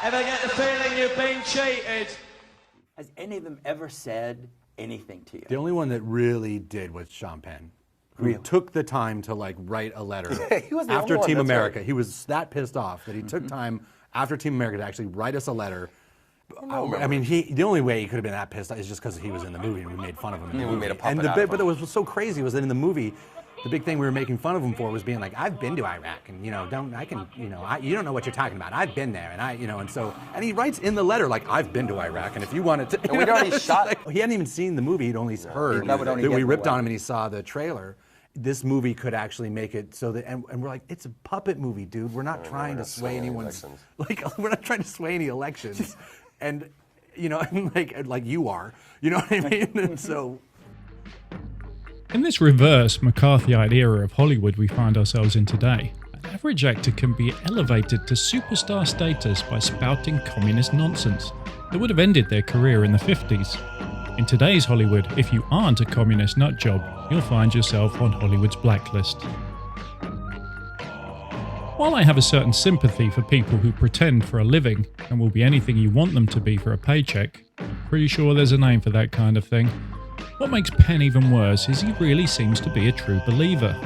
Ever get the feeling you've been cheated? Has any of them ever said anything to you? The only one that really did was Sean Penn, who took the time to like write a letter He was the after only one, Team that's America. right. He was that pissed off that he took time after Team America to actually write us a letter. I mean, the only way he could have been that pissed off is just because he was in the movie and we made fun of him in the movie. We made a puppet and out of but him. what was so crazy was that in the movie, the big thing we were making fun of him for was being like, I've been to Iraq, and you don't know what you're talking about. I've been there, and and he writes in the letter like, I've been to Iraq, and if you wanted to, And we'd already shot. like, he hadn't even seen the movie; he'd only heard that would only that get we in the ripped on way. him, and he saw the trailer. This movie could actually make it so that, and we're like, it's a puppet movie, dude. We're not trying to sway anyone's, we're not trying to sway any elections, and like you are, you know what I mean? And so. In this reverse McCarthyite era of Hollywood we find ourselves in today, an average actor can be elevated to superstar status by spouting communist nonsense that would have ended their career in the 50s. In today's Hollywood, if you aren't a communist nutjob, you'll find yourself on Hollywood's blacklist. While I have a certain sympathy for people who pretend for a living and will be anything you want them to be for a paycheck, I'm pretty sure there's a name for that kind of thing. What makes Penn even worse is he really seems to be a true believer.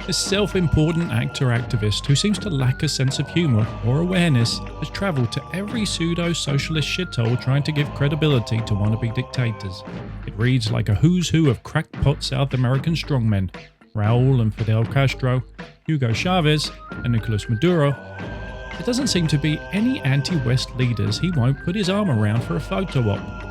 This self-important actor-activist who seems to lack a sense of humour or awareness has travelled to every pseudo-socialist shithole trying to give credibility to wannabe dictators. It reads like a who's who of crackpot South American strongmen, Raúl and Fidel Castro, Hugo Chavez and Nicolas Maduro. There doesn't seem to be any anti-West leaders he won't put his arm around for a photo op.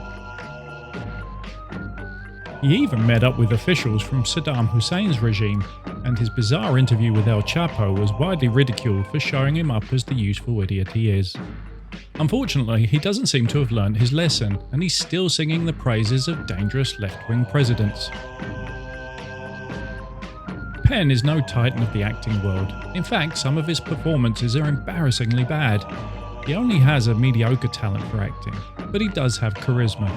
He even met up with officials from Saddam Hussein's regime, and his bizarre interview with El Chapo was widely ridiculed for showing him up as the useful idiot he is. Unfortunately, he doesn't seem to have learned his lesson, and he's still singing the praises of dangerous left-wing presidents. Penn is no titan of the acting world. In fact, some of his performances are embarrassingly bad. He only has a mediocre talent for acting, but he does have charisma.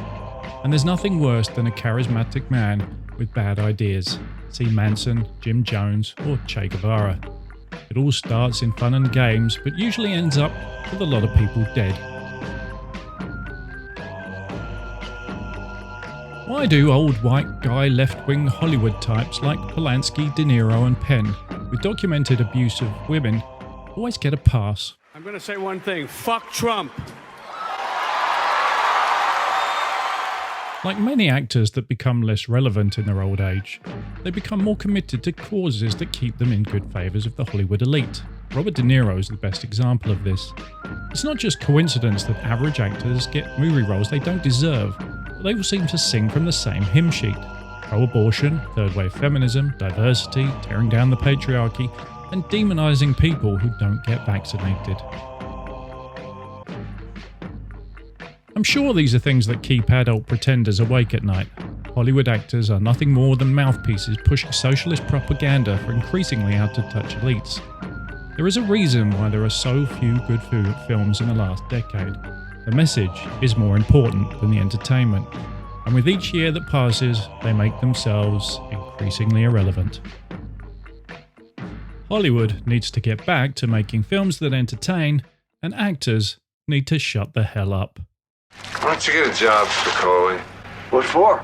And there's nothing worse than a charismatic man with bad ideas. See Manson, Jim Jones, or Che Guevara. It all starts in fun and games, but usually ends up with a lot of people dead. Why do old white guy left-wing Hollywood types like Polanski, De Niro and Penn, with documented abuse of women, always get a pass? I'm going to say one thing. Fuck Trump. Like many actors that become less relevant in their old age, they become more committed to causes that keep them in good favours of the Hollywood elite. Robert De Niro is the best example of this. It's not just coincidence that average actors get movie roles they don't deserve, but they all seem to sing from the same hymn sheet. Pro-abortion, third-wave feminism, diversity, tearing down the patriarchy, and demonising people who don't get vaccinated. I'm sure these are things that keep adult pretenders awake at night. Hollywood actors are nothing more than mouthpieces pushing socialist propaganda for increasingly out-of-touch elites. There is a reason why there are so few good films in the last decade. The message is more important than the entertainment, and with each year that passes, they make themselves increasingly irrelevant. Hollywood needs to get back to making films that entertain, and actors need to shut the hell up. Why don't you get a job, Spicoli? What for?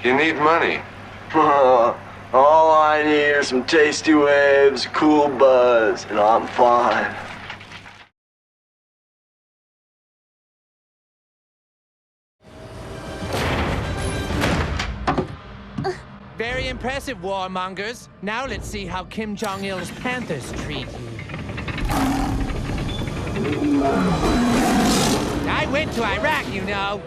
You need money. All I need are some tasty waves, cool buzz, and I'm fine. Very impressive, warmongers. Now let's see how Kim Jong-il's Panthers treat you. I went to Iraq, you know.